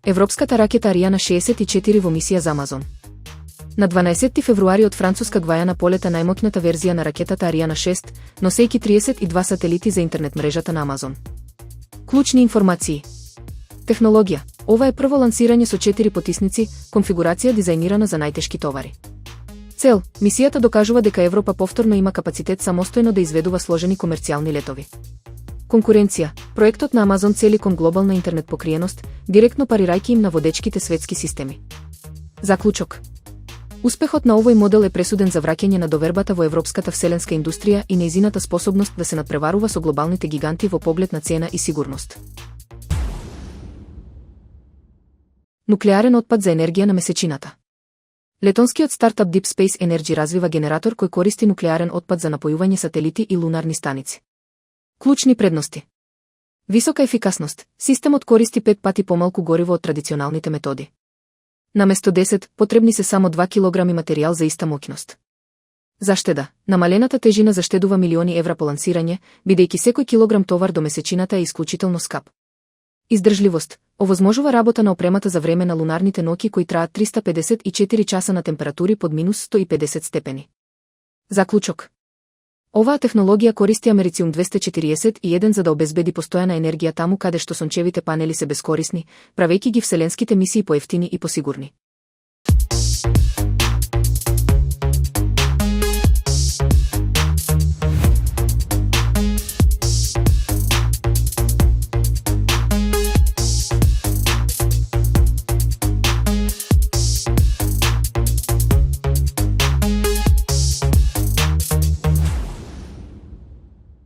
Европската ракета Ариана 64 во мисија за Амазон. На 12 февруари од француска Гвајана полета најмоќната верзија на ракетата Ариана 6, носејќи 32 сателити за интернет мрежата на Амазон. Клучни информации. Технологија. Ова е прво лансирање со 4 потисници, конфигурација дизајнирана за најтешки товари. Цел. Мисијата докажува дека Европа повторно има капацитет самостојно да изведува сложени комерцијални летови. Конкуренција. Проектот на Амазон цели кон глобална интернет покриеност, директно парирајќи им на водечките светски системи. Заклучок. Успехот на овој модел е пресуден за враќање на довербата во европската вселенска индустрија и нејзината способност да се надпреварува со глобалните гиганти во поглед на цена и сигурност. Нуклеарен отпад за енергија на месечината. Летонскиот стартап Deep Space Energy развива генератор кој користи нуклеарен отпад за напојување сателити и лунарни станици. Клучни предности. Висока ефикасност. Системот користи 5 пати помалку гориво од традиционалните методи. Наместо 10, потребни се само 2 килограми материјал за иста моќност. Заштеда. Намалената тежина заштедува милиони евра по лансирање, бидејќи секој килограм товар до месечината е исклучително скап. Издржливост. Овозможува работа на опремата за време на лунарните ноќи кои траат 354 часа на температури под минус 150 степени. Заклучок. Оваа технологија користи америциум 241 за да обезбеди постојана енергија таму каде што сончевите панели се бескорисни, правејќи ги вселенските мисии поевтини и посигурни.